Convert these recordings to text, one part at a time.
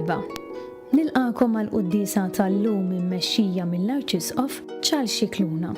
Merħba. Nilqakom għal-qudiesa tal-lum immexxija mill-Arċisqof Charles Scicluna.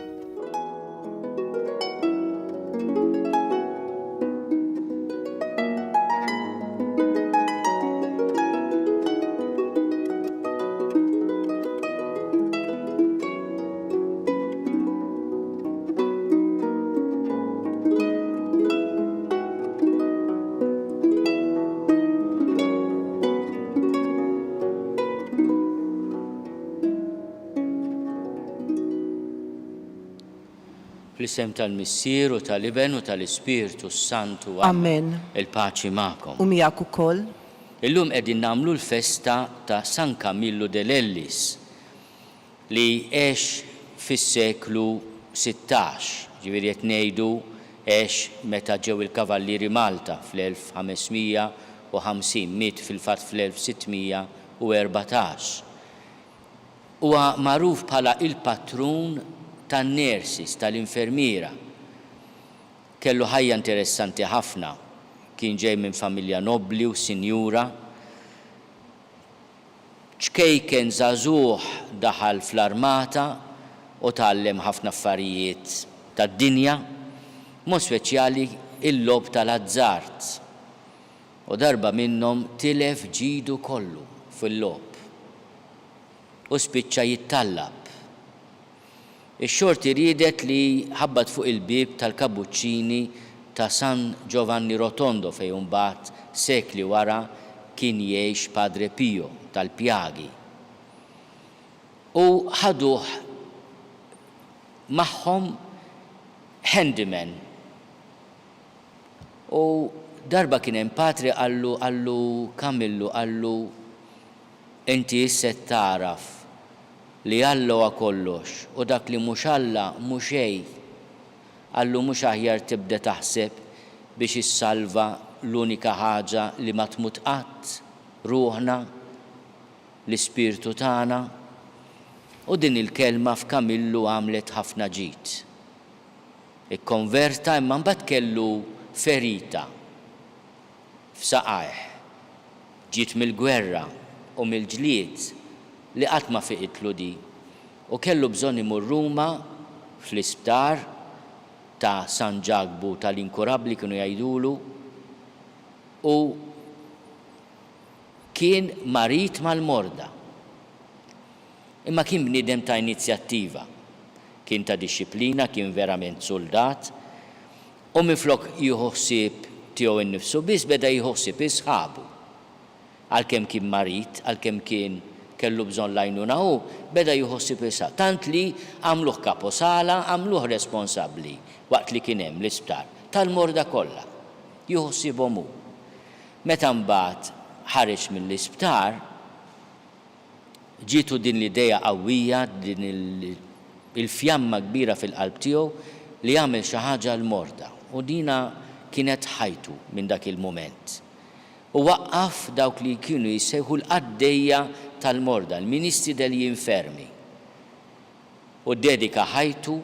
Fl-isem tal-Missier u tal-Iben u tal-Ispiritu Santu. Amen. Il-paċi magħkom. U miegħek ukoll. Illum qegħdin nagħmlu l-festa ta' San Camillo dell'Ellis li għex fis-seklu 16, ġifieri qed ngħidu għex meta ġew il-Kavallieri Malta fl-1550, miet fil-fatt fl-1614. Huwa magħruf bħala il-patrun tan-nersis, tal-infermiera. Kellu ħajja interessanti ħafna. Kien ġej minn familja nobbli u sinjura. ċkejken żagħżugħ daħal fl-armata u tgħallem ħafna affarijiet tad-dinja, mod speċjali il-lob tal-azzart. U darba minnhom tilef ġidu kollu fil-lob. U spiċċa jittallab. Ix-xorti ridet li ħabbat fuq il-bib tal-Kabbuċċini ta' San Giovanni Rotondo fejn imbagħad sekli wara kien jgħix Padre Pio tal-Pjagi. U ħaduh magħhom handyman. U darba kien hemm Patri għallu Camillo għallu inti issa taraf li Alla huwa kollox u dak li mhux Alla mhux xejn. Allu mhux aħjar tibda taħseb biex issalva l-unika ħaġa li ma tmut qatt, ruħna, l-ispirtu tagħna. U din il-kelma f'Kamillu għamlet ħafna ġid. Ikkonverta imma mbagħad kellu ferita f'saqajh. Ġiet mill-gwerra u mill-ġlied li qatt ma fiqitlu di u kellu bżonn imur Ruma fl-isptar ta' San Ġagbu tal-Inkurabbli kienu jgħidulu u kien marit mal-morda. Imma kien bniedem ta' inizjattiva, kien ta' dixxiplina, kien verament soldat u minflok jieħu ħsieb tiegħu innifsu biss beda jieħu ħsieb isħabu. Għalkemm kien marit, għalkemm kien kellu bżonn l-għajnuna u beda jħossib issa. Tant li għamluh kaposala, għamluh responsabbli waqt li kien hemm l-isptar tal-morda kollha. Jħossibhom hu. Meta mbagħad ħareġ mill-isptar, ġietu din l-idea qawwija, din il-fjamma kbira fil-qalb tiegħu li jagħmel xi ħaġa l-morda. U dina kienet ħajtu minn dak il-mument. U waqqaf dawk li kienu jissejħu l-qaddejja tal-morda, l-Ministri degli Infermi. U dedika ħajtu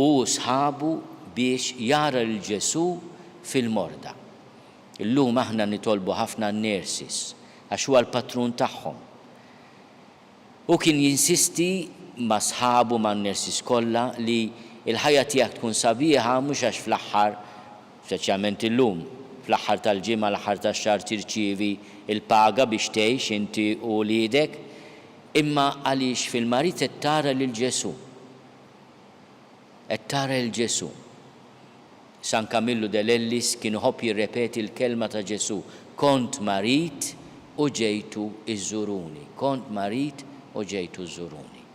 u sħabu biex jara l-Ġesu fil-morda. Illum aħna nitolbu ħafna n-nersis għax huwa l-patrun tagħhom. U kien jinsisti ma' sħabu ma' n-nersis kollha li l-ħajja tiegħek tkun sabiħa mhux għax fl-aħħar, speċjalment illum, fl-aħħar tal-ġimgħa l-aħħar tax-xahar tirċievi il-paga biex tgħix inti u wliedek, imma għaliex fil-marit qed tara lil Ġesu. Qed tara lil Ġesu. San Camillo dell'Ellis kien ħobb jirrepeti l-kelma ta' Ġesu: kont marit u ġejtu iżuruni. Kont marit u ġejtu iżuruni.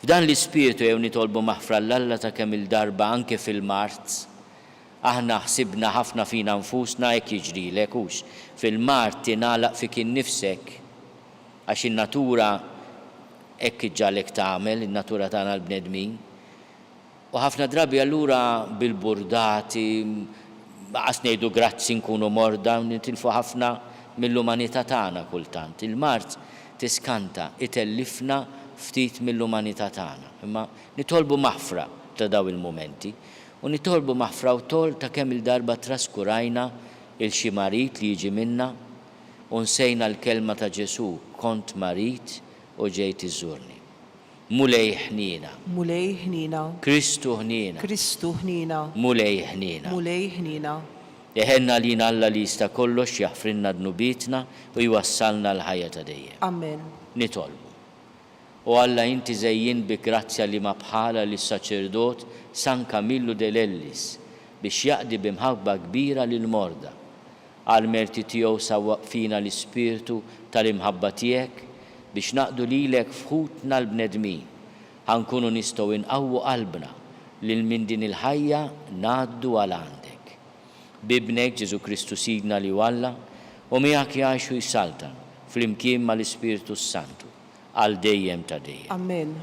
F'dan l-ispirtu jew nitolbu maħfra l-Alla ta' kemm il-darba anke fil-Mart aħna ħsibna ħafna fina nfusna hekk jiġrilek hux. Fil-Mart tingħalaq fik innifsek għax in-natura hekk ġalek tagħmel, in-natura tagħna l-bnedmin. U ħafna drabi allura bil-burdati qas ngħidu grazzi nkunu morda nitilfu ħafna mill-umanità tagħna kultant. Il-Mart tiskanta itellifna ftit mill-umanità tagħna. Imma nitolbu maħfra ta' daw il-momenti. U nitolbu maħfra u tol ta' kemm il-darba traskurajna il-xi marit li jiġi minna u nsejna l-kelma ta' Ġesu kont marit u ġejt iżurni. Mulej ħnina. Mulej ħnina. Kristu ħnina. Kristu ħnina. Mulej ħnina. Mulej ħnina. Jeħenna li Alla li jista' kollox jaħfrinna dnubitna u jwassalna l-ħajja ta' dejjem. Amen. Nitolbu. U Alla inti żejjin bi grazzja li ma bħala lis saċerdot San Camillu dell'Ellis biex jaqdi bimħabba kbira lil morda. Għal merti tiegħu sawwaq fina l-ispirtu tal-imħabba tiegħek biex naqdu lilek fħutna l-bnedmin. Ħankunu nistgħu inqawwu qalbna lil min din il-ħajja ngħaddu għal għandek. Bibnek Ġesu Kristu Sidna li Alla u miegħek jgħixu jsaltan flimkien mal-Ispirtu Santu għal dejjem ta' dejjem. Amen.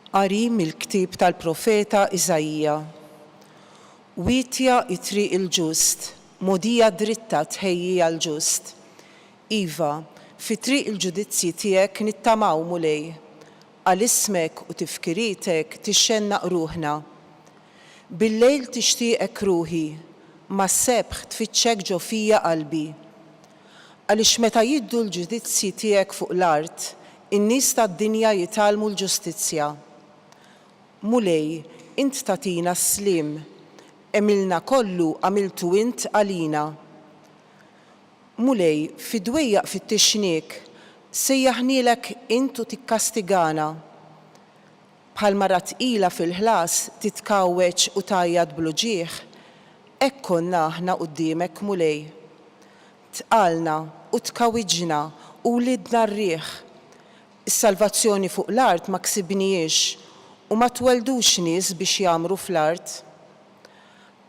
Qari mill-ktieb tal-profeta Iżajja. Wietja it-triq il-ġust, modija dritta tħejjija l-ġust. Iva, fi triq il-ġudizzji tiegħek nittamaw mulej, għal ismek u tifkiritek tixxennaq ruħna. Bil-lejl tixtieqek ruħi, ma s-sebħ tfittxek ġo fija qalbi. Għaliex meta jiddu l-ġudizzji tiegħek fuq l-art, in-nies tad-dinja jitalmu l-ġustizzja. Mulej, int tatina slim, emilna kollu għamiltu int għalina. Mulej, fidwejjaq fit-tixnik, sejjaħnilek intu tikkastigana. Bħal mara tqila fil-ħlas titkawweċ u tajjad bluġieħ, ekkonna aħna quddiemek mulej. Tqalna u tkawiġna u lidna rrieħ. Is-salvazzjoni fuq l-art ma ksibniex u ma tweldux nies biex jagħmru fl-art.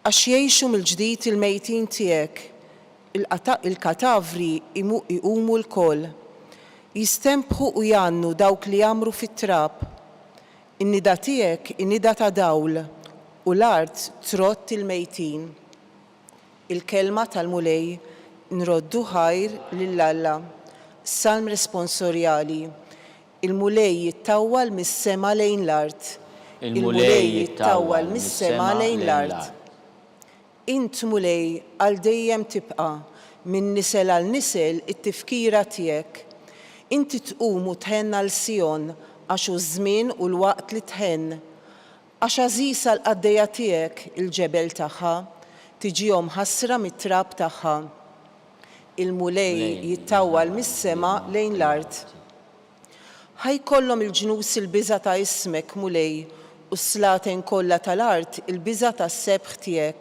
Għax jgħixu mill-ġdid il-mejtin tiegħek, il-katavri iqumu l-koll, jistempħu u jannu dawk li jagħmru fit-trab. In-nida tiegħek in-nida ta' dawl u l-art trott il-mejtin. Il-kelma tal-mulej nroddu ħajr lill-Alla. Salm responsorjali. Il-mulej jittawwal mis-sema lejn l-art. Il-mulej jittawwal mis-sema lejn l-art. Int mulej għal dejjem tibqa' minn nisel għal nisel it-tifkira tiegħek. Inti tqum u tħenn għal Sion għax hu żmien u l-waqt li tħenn. Għax għażiż għal qaddejja tiegħek il-ġebel tagħha tiġihom ħasra mit-trab tagħha. Il-mulej jittawwal mis-sema lejn l-art. Ħajkollhom il-ġnus il-biża' ta' ismek mulej u s-slaten kollha tal-art il-biża' tas-sebħ tiegħek.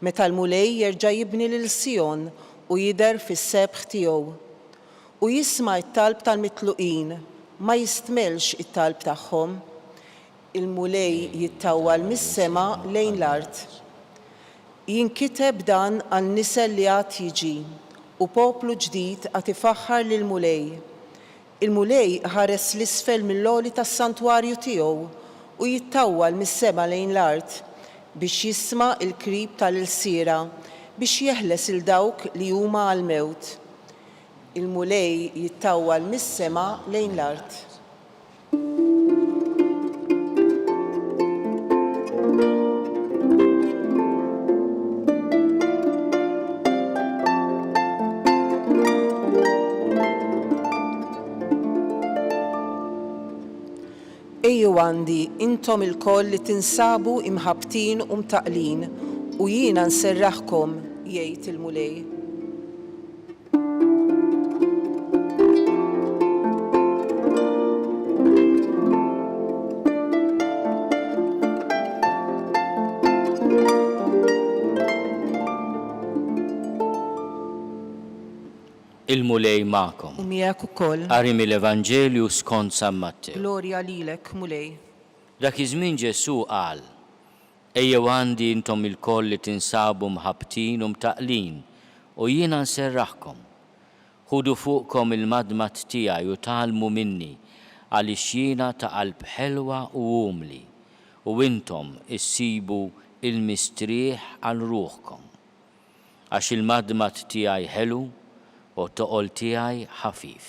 Meta l-mulej jerġa' jibni lil Sion u jidher fis-sebħ tiegħu. U jisma' t-talb tal-mitluqin, ma jistmelx it-talb tagħhom. Il-mulej jittawwal mis-sema lejn l-art. Jinkiteb dan għal nisel li għad jiġi u poplu ġdid għad ifaħħar lill-mulej. Il-mulej ħares l-isfel mill-għoli tas-santwarju tiegħu u jittawwal mis-sema lejn l-art biex jisma' il-krib tal-ilsiera biex jeħles il dawk li huma għall-mewt. Il-mulej jittawwal mis-sema lejn l-art. Ejju għandi intom il-koll li tinsabu imħabtin u mtaqlin u jiena nserraħkom, jgħid il-mulej. Il-mulej ma'kom. U miegħek ukoll. Qari mill-Evanġelju skont San Mattew. Glorja lilek, mulej. Dak iż-żmien Ġesu qal: Ejjew għandi intom il-koll li tinsabu mħabtin u mtaqlin u jiena nserraħkom. Ħudu fuqkom il-madmat tiegħi u tgħallmu minni għaliex jiena ta' qalb ħelwa u umli u intom issibu il-mistrieħ għal ruħkom. Għax il-madmat tiegħi ħelu u toqol tiegħi ħafif.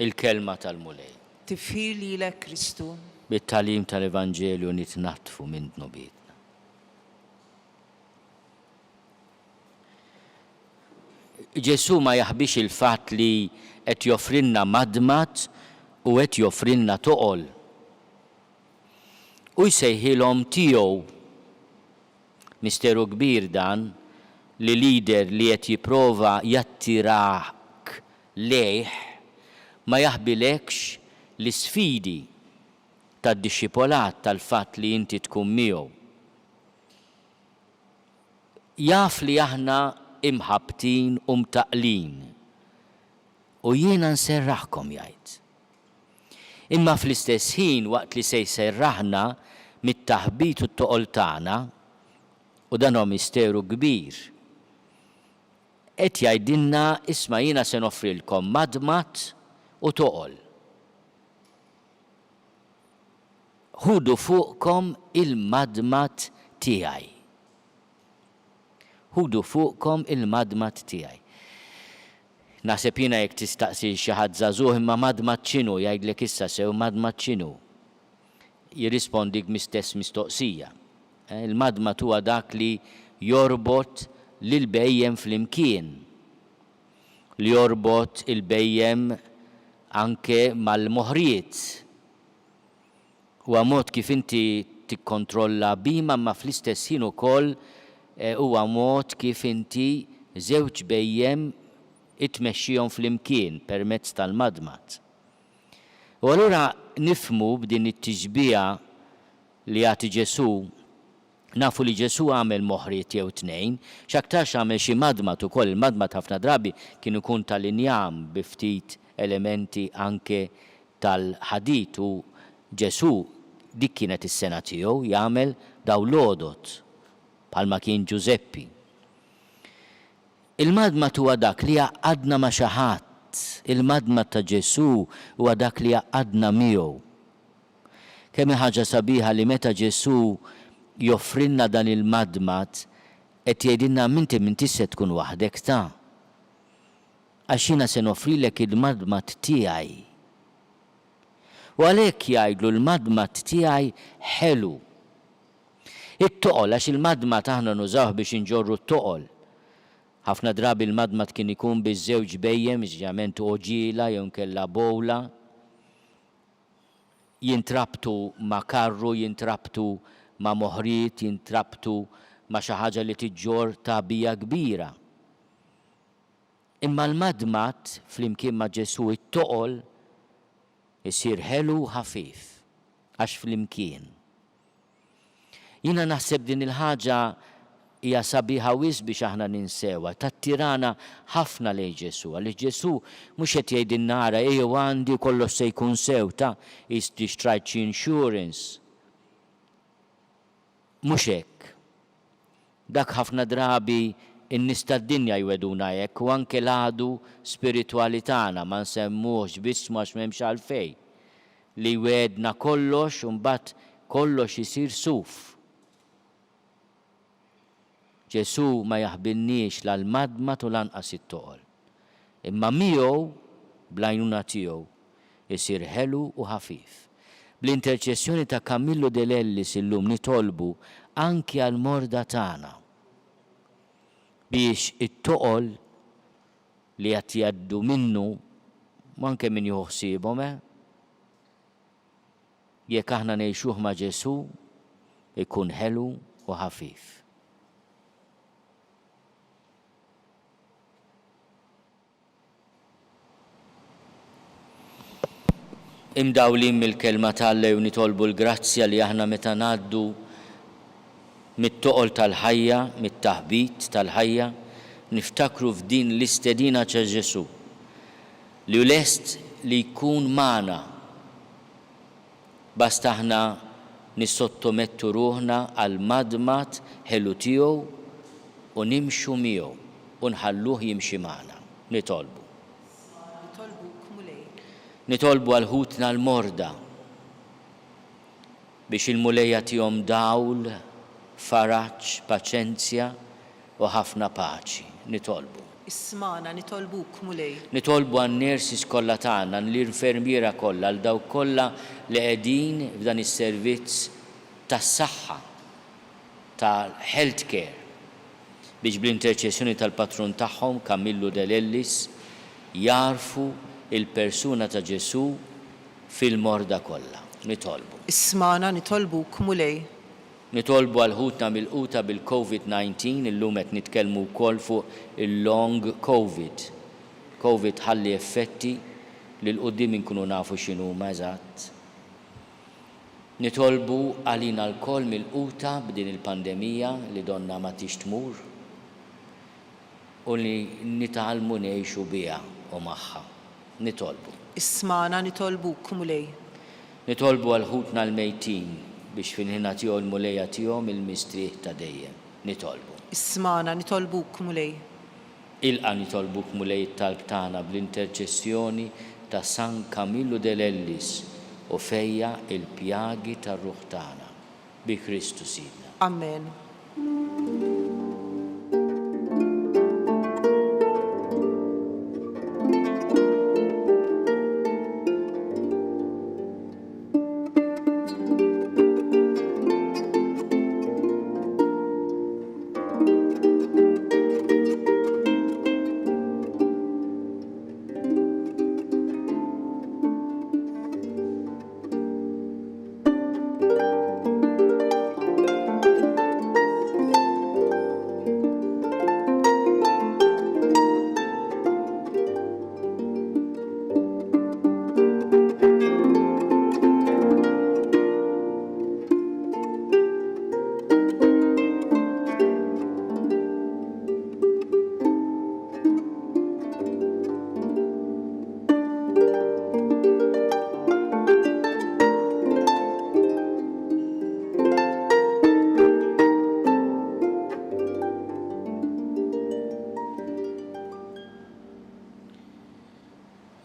il-kelma tal-mulej. Tifħir lilek Kristu. Bit-talim tal-Evanġelju nitnattfu minn dnubietna. Ġesu ma jaħbix il-fatt li qed joffrilna madmat u qed joffrilna toqol. U jsejħilhom tiegħu misteru kbir dan li lider li qed jipprova jattirak lejh ma jaħbilekx l-isfidi tad-dixxipolat tal-fatt li inti tkun miegħu. Jaf li aħna imħabtin u mtaqlin u jiena nserraħkom jgħid. Imma fl-istess ħin waqt li se jserraħna mit-taħbit u t-toqol tagħna u dan hu misteru kbir. Qed jgħidilna isma' jiena se noffrilkom madmat u toqol. Ħudu fuqkom il-madmat tiegħi. Ħudu fuqkom il-madmat tiegħi. Naħseb jiena jekk tistaqsi xi ħadd żagħżugħ imma madmat x'inhu jgħidlek issa sew madmat x'inhu. Jirrispondik mistess mistoqsija. Il-madmat huwa dak li jorbot lil bejjem flimkien. Li jorbot il-bejjem anke mal-moħriet. Huwa mod kif inti tikkontrolla bihom ma fl-istess ħin ukoll huwa mod kif inti żewġ bejjem itmexxihom flimkien permezz tal-madmat. U allura nifhmu b'din it-tixbija li jagħti Ġesu, nafu li Ġesu għamel moħriet jew tnejn, x'aktarx għamel xi madmat ukoll. Il-madmat ħafna drabi kien ikun tal-injam bi ftit elementi anke tal-ħadid u Ġesu dik kienet is-sena tiegħu jagħmel daw l-għodot bħalma kien Giuseppi. Il-madmat huwa dak li jaqadna ma' xi ħadd. Il-madmat ta' Ġesu huwa dak li jaqadna miegħu. Kemm ħaġa sabiħa li meta Ġesu joffrilna dan il-madmat qed jgħidilna minti se tkun waħdek ta' għax jiena se noffrilek il-madmat tiegħi. U għalhekk jgħidlu l-madmat tiegħi ħelu. It-toqol għax il-madmat aħna nużawh biex inġorru t-toqol. Ħafna drabi il-madmat kien ikun biż-żewġ bejjem, ġament oġiela jew nkella bowla. Jintrabtu ma' karru, jintrabtu ma' moħriet, jintrabtu ma' xi ħaġa li tiġġor tagħbija kbira. Imma l-madmat flimkien ma' Ġesu it-toqol isir ħelu ħafif għax flimkien. Jiena naħseb din il-ħaġa hija sabiħa wisq biex aħna ninsewha, tattirana ħafna lejn Ġesu. Għaliex Ġesu mhux qed jgħidilna ara ejjew għandi kollox se jkun sew ta' tixtrajt xi insurance. Mhux hekk. Dak ħafna drabi in-nies tad-dinja jweduna hekk u anke l-għadu spiritwali tagħna ma nsemmuhx biss għax m'hemmx għalfejn. Li wedna kollox u mbagħad kollox isir suf. Ġesu ma jaħbilniex l-madmat u lanqas it-toqol. Imma miegħu bl-għajnuna tiegħu isir ħelu u ħafif. Bl-interċessjoni ta' Camillo Dell'Ellis illum nitolbu anki għall-morda tagħna biex it-toqol li qed jgħaddu minnu anke min jieħu ħsiebhom jekk aħna ngħixuh ma' Ġesu ikun ħelu u ħafif. Imdawlin mill-kelma tal-Alla u nitolbu l-grazzja li aħna meta ngħaddu mit-toqol tal-ħajja, mit-taħbit tal-ħajja, niftakru f'din l-istedina ta' Ġesu li hu lest li jkun magħna basta aħna nissottomettu ruħna għal madmat ħelu tiegħu u nimxu miegħu u nħalluh jimxi magħna. Nitolbu għal ħutna l-morda biex il-mulejja tihom dawl, faraġġ, paċenzja u ħafna paċi. Nitolbu. Ismana nitolbuk mulej. Nitolbu għan-nurses kollha tagħna, l-infermiera kollha, għal dawk kollha li qegħdin f'dan is-servizz tas-saħħa tal-health care biex bl-interċessjoni tal-patrun tagħhom Camillo Delellis jarfu il-persuna ta' Ġesu fil-morda kollha. Nitolbu. Ismana nitolbuk mulej. Nitolbu għal ħutna mill-quta bil-COVID-19, illum qed nitkellmu wkoll fuq il-long COVID. COVID ħalli effetti li l-qudiem inkunu nafu x'inhuma eżatt. Nitolbu għalina l-koll mill-quta b'din il-pandemija li donna ma tix tmur u li nitgħallmu ngħixu biha u magħha. Nitolbu. Ismana nitolbuk mulej. Nitolbu għal ħutna l-mejtin biex fil-ħina tiegħu l-mulejja tiegħhom il-mistrieħ ta' dejjem. Nitolbu. Ismana nitolbuk mulej. Ilqa nitolbuk mulej it-talb tagħna bl-interċessjoni ta' San Camillo Delellis u fejja il-pjagi tar-ruħ tagħna bi Kristu Sidna. Amen.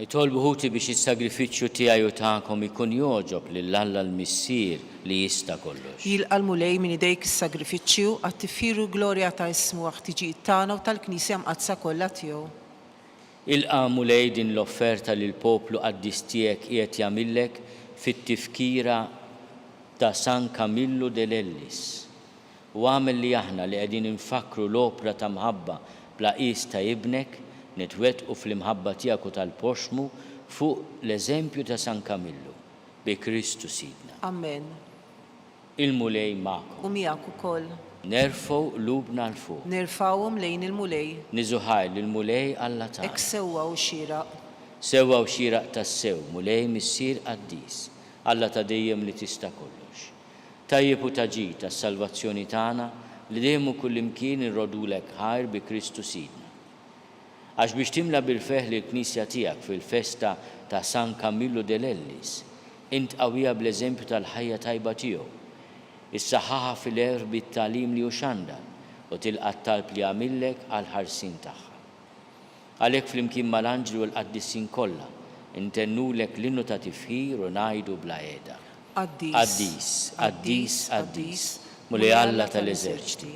Nitolbu ħuti biex is-sagrifiċċju tiegħi u tagħkom ikun joġob lill-Alla l-Missier li jista' kollox. Jilqa' mulej minn idejk is-sagrifiċċju għat-tiffiru glorja ta' ismu ħtiġijiet tagħna u tal-Knisja mqazza kollha tiegħu. Ilqa' mulej din l-offerta li l-poplu qaddis tiegħek qiegħed jagħmillek fit-tifkira ta' San Camillo Delellis. U għamel li aħna li qegħdin infakru l-opra ta' mħabba bla qis ta' ibnek nitwettqu fl-imħabba tiegħek u tal-poxmu fuq l-eżempju ta' San Camillo bi Kristu Sidna. Amen. Il-mulej magħkom. U miegħek ukoll. Nerfgħu qlubna l fuq. Nirfawhom lejn il-mulej. Niżuħaj lill-mulej Alla tagħna. Ek sewwa u xieraq. Sewwa u xieraq tas-sew, mulej missier qaddis, Alla ta' dejjem li tista' kollox. Tajjeb u taġid tas-salvazzjoni tagħna li dejjem u kullimkien irrodulek ħajr bi Kristu Sidna. Għax biex timla bil-feħ li l-Knisja tiegħek fil-festa ta' San Camillo Delellis, int qawwija bl-eżempju tal-ħajja tajba tiegħu. Issaħħaħa fil-er bit-tagħlim li xandar u tilqa' talb li għamillek għal ħarsin tagħha. Għalhekk flimkien mal-anġli u l-qaddissin kollha intennulek l-innu ta' tifħir u ngħidu bla qiegħda. Qaddis, qaddis, qaddis, mulej Alla tal-eżerċiti,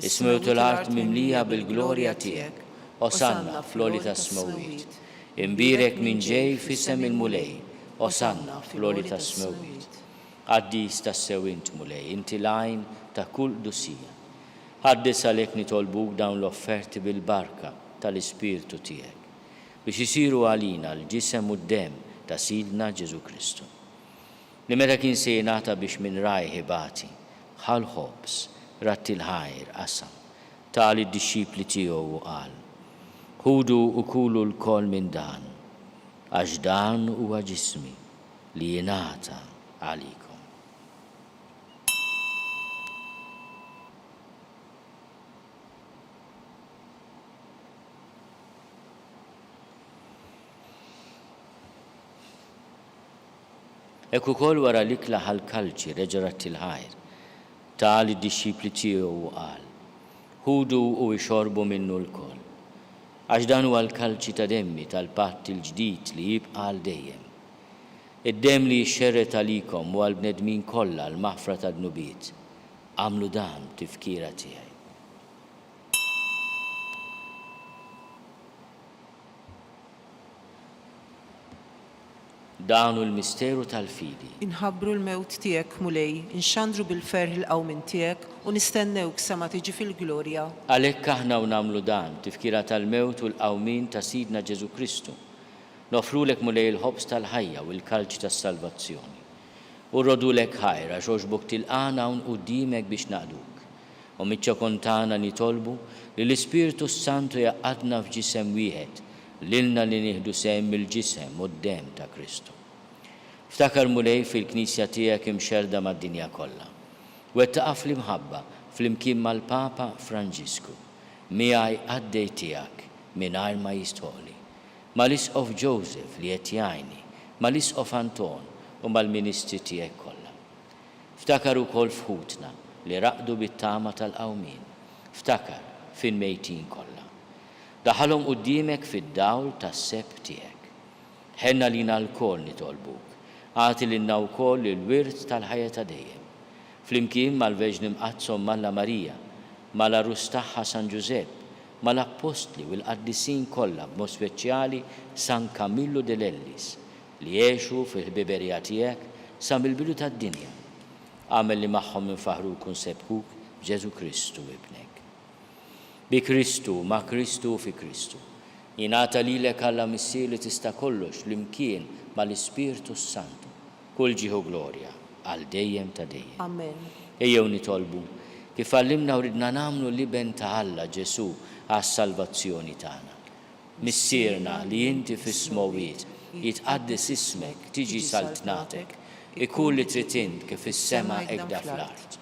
ismu l-art mimlija bil-glorja tiegħek. Osanna fl-oli ta' smewit. Imbirek minn ġej fissem il-mulej. Osanna fl-oli ta' smewit. Qaddis ta' sewint mulej, inti lajn ta' kull dusija. Ħaddis għalek nitolbuk dawn l-offerti bil-barka tal-Ispirtu tiegħek biex isiru għalina l-ġisem u d-dem ta' Sidna Ġesu Kristu. Li meta kien se jingħata biex minn raj ħibati, ħal ħobs, ratti l-ħajr qasam, tali d-disċipli tiegħu u qal. Ħudu u kulu l-kol minn dan, għax dan huwa ġismi li jingħata għalikom. Hekk ukoll wara l-ikla ħal-kalċi reġarat il-ħajr, tal id-disċipli tiegħu u qal. Ħudu u ixorbu minnu l-kol. Għax dan huwa l-kalċi ta' demmi tal-patt il-ġdid li jibqa' għal dejjem. Id-dem li jxerret għalikom u għal-bnedmin kollha l-maħfra ta' dnubiet. Għamlu dan tifkira tiegħi. Dan hu l-misteru tal-fidi. Inħabbru l-mewt tiegħek mulej, inxandru bil-ferħ il-qawmin tiegħek u nistennewk sa ma tiġi fil-glorja. Għalhekk aħna u nagħmlu dan tifkira tal-mewt u l-qawmin ta' Sidna Ġesu Kristu. Nofrulek mulej il-ħobs tal-ħajja u l-kalċ tas-salvazzjoni. U rrodulek ħajra xoġbok tilqana un qudiemek biex naqduk. U miċċa kontana nitolbu li l-Ispiritu Santu jaqadna f'ġisem wieħed lilna li nieħdu sehem mill-ġisem u d-dem ta' Kristu. Ftakar mulej fil-Knisja tiegħek imxerda mad-dinja kollha. Wettaqa fl-imħabba fl-imkien mal-Papa Franġisku, miegħi għaddej tiegħek mingħajr ma jistħoli, mal-Isqof Joseph li qed jgħinni, mal-Isqof Anton u mal-Ministri tiegħek kollha. Ftakar ukoll fħutna li raqdu bit-tama tal-qawmin. Ftakar fin-mejtin kollha. Daħalhom quddiemek fid-dawl tas-seb tiegħek. Ħenna lina l-kol nitolbuk. Għati lilna wkoll il-wirt tal-ħajja ta' dejjem. Flimkien mal-Verġni Mqazzom Malla Marija, mal-Arus tagħha San Ġusepp, mal-Apostli u l-Qaddisin kollha b'mod speċjali San Camillo dell'Ellis li jgħixu fil-ħbiberija tiegħek sa mill-bidu tad-dinja. Għamel li magħhom infaħruk u nsebħuk b'Ġesu Kristu ibnek. Bi Kristu, ma' Kristu fi Kristu. Jingħata lilek Alla missier li tista' kollox l-imkien mal-Ispiritu Santu. Kull ġieħu glorja għal dejjem ta' dejjem. Amen. Ejjew nitolbu kif għallimna u ridna nagħmlu liben ta' Alla Ġesu għas-salvazzjoni tagħna. Missierna li inti fis-smowiet jitqaddis ismek tiġi saltnatek, ikun li trid int kif is-sema hekk fl-art.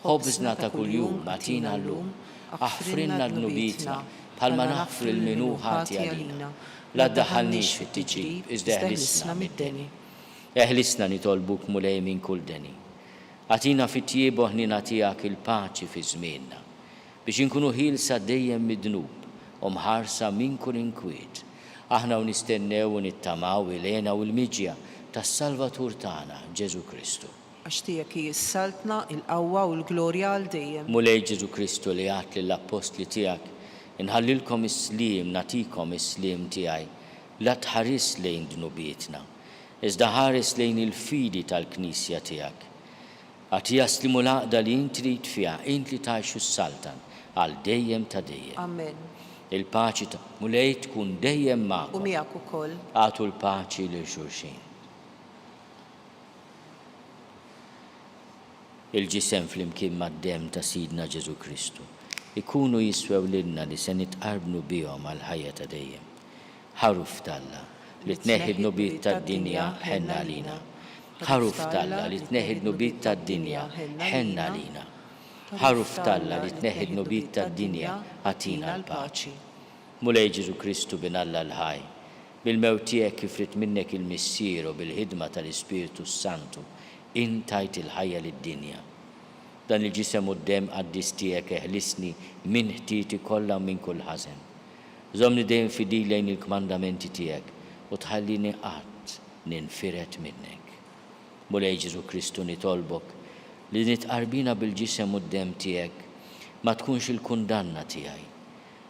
Ħobżna ta' kuljum atina llum, aħfrinna l-nubitna bħalma naħfri l-minu ħati għalina. La ddaħħalniex fit-tiġrib, iżda eħlisna mid-deni. Eħlisna nitolbuk mulej minn kull deni. Għatina fit-tjiebu ħnina tiegħek il-paċi fi żmienna biex inkunu ħielsa dejjem mid-dnub u mħarsa minn kull inkwiet. Aħna u nistennew u nittamaw il-għena u l-miġja tas-Salvatur tagħna Ġesu Kristu. Għax tiegħek jissaltna il-qawwa u l-glorja għal dejjem. Mulej Ġesu Kristu li għat lill-apostli tiegħek inħallilkom is-slim, natikom is-slim tiegħi, la tħares lejn dnubietna, iżda ħares lejn il-fidi tal-Knisja tiegħek. Għati jaslimu l-għaqda li int trid fiha, int li tgħixu s-saltan għal dejjem ta' dejjem. Amen. Il-paċi ta' mulej tkun dejjem magħkom. U miegħek ukoll. Għatu l-paċi lil xulxin. Il-ġisem flimkien mad-dem ta' Sidna Ġesu Kristu ikunu jiswew lilna li se nitqarbnu bihom għal ħajja ta' dejjem. Ħaruf talla li tneħħi d-nubiet tad-dinja ħenna lina. Ħaruf talla li tneħħi d-nubiet tad-dinja ħenna lina. Ħaruf talla li tneħħi d-nubiet tad-dinja għatina l-paċi. Mulej Ġesu Kristu bin Alla l-ħaj, bil-mewt tiegħek kif rid minnek il-missier u bil-ħidma tal-Ispiritu Santu intajt il-ħajja lid-dinja. Dan il-ġisem u d-dem għaddis tiegħek eħlisni minn ħtieti kollha minn kull ħażen. Żomni dejjem fidil lejn il-kmandamenti tiegħek u tħallini qatt ninfiret minnek. Mulej Ġesu Kristu nitolbok li nitqarbina bil-ġisem u d-dem tiegħek ma tkunx il-kundanna tiegħi.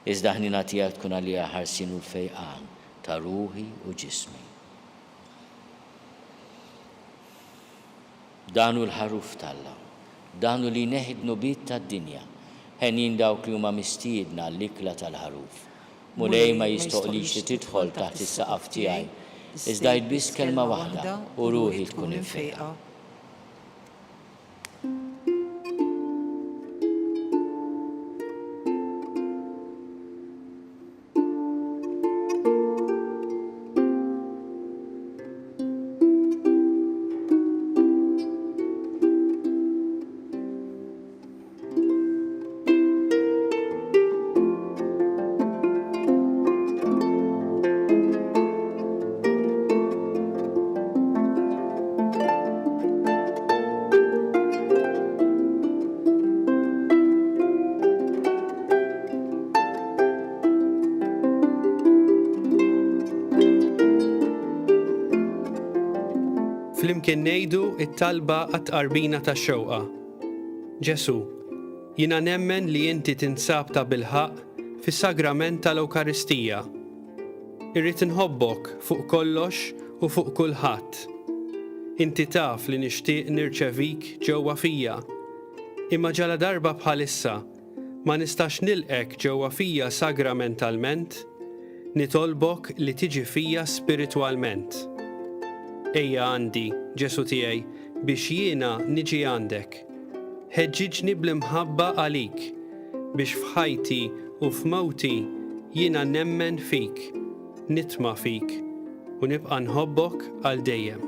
Iżda ħnina tiegħek tkun għalija ħarsin u l-fejqan ta' ruħi u ġismi. Danu l-ħaruf talla, danu li neħid nubiet tad-dinja, ħenin dawk li huma mistiedna l-ikla tal-ħaruf. Mulej ma jistoqlix li tidħol taħt is-saqaf tiegħi, iżda jtbiss kelma waħda u ruħi tkun infejqa. Flimkien ngħidu it-talba għat-qarbina tax-xewqa. Ġesu, jiena nemmen li inti tinsab ta' bilħaq fis-sagrament tal-Ewkaristija. Irrid inħobbok fuq kollox u fuq kulħadd. Inti taf li nixtieq nirċevik ġewwa fija. Imma ġala darba bħalissa ma nistax nilqek ġewwa fija sagramentalment, nitolbok li tiġi fija spiritwalment. Ejja għandi, Ġesu tiegħi, biex jiena niġi għandek. Ħeġġiġni bl-imħabba għalik, biex f'ħajti u f'mawti jiena nemmen fik, nitma' fik u nibqa' nħobbok għal dejjem.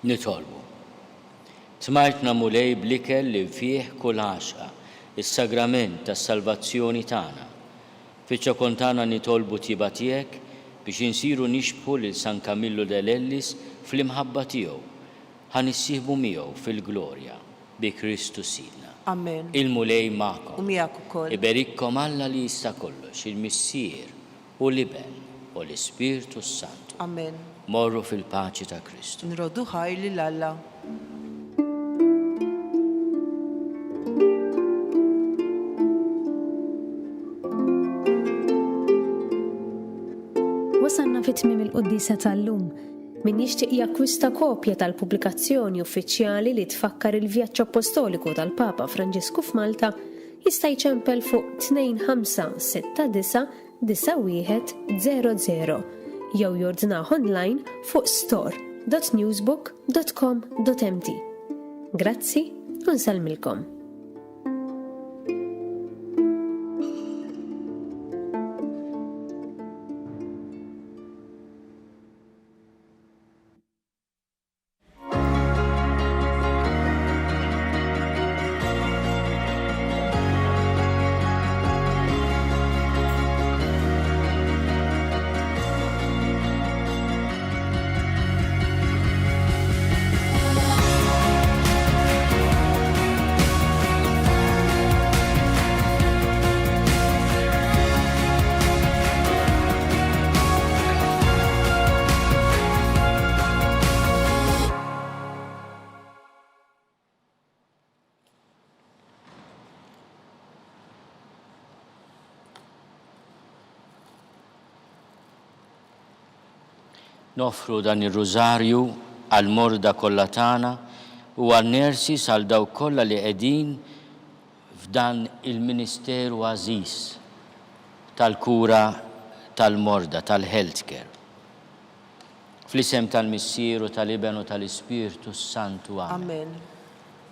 Nitolbu. Smajtna mulej bl-ikel li fih kull għaxqa, is-sagrament tas-salvazzjoni tagħna. Fiċ-ċokon tagħna nitolbu tiba tiegħek biex insiru nixbħu lil San Camillo dell'Ellis fl-imħabba tiegħu. Ħanissieħbu miegħu fil-glorja bi Kristu Sidna. Amen. Il-mulej magħkom. U miegħek ukoll. Iberikkom Alla li jista' kollox, il-Missier u l-Iben u l-Ispirtu Santu. Amen. Morru fil-paċi ta' Kristu. Nroddu ħajr lil Alla. Wasanna fit-tmiem il-Quddisa tal-lum. Min jixtieq jakkwista kopja tal-pubblikazzjoni uffiċjali li tfakkar il-vjaġġ apostoliku tal-Papa Franġisku f'Malta jista' jċempel fuq 2569 9100 jew jordnaħ online fuq store.newsbook.com.mt. Grazzi u nsalmilkom. Nofru dan ir-rużarju għal-morda kollha tagħna u għan-nersi sal dawk kollha li qegħdin f'dan il-Ministeru għażiż tal-kura tal-morda, tal-healthcare. Fl-isem tal-Missieru, tal-Iben u tal-Ispirtu Santu. Amen.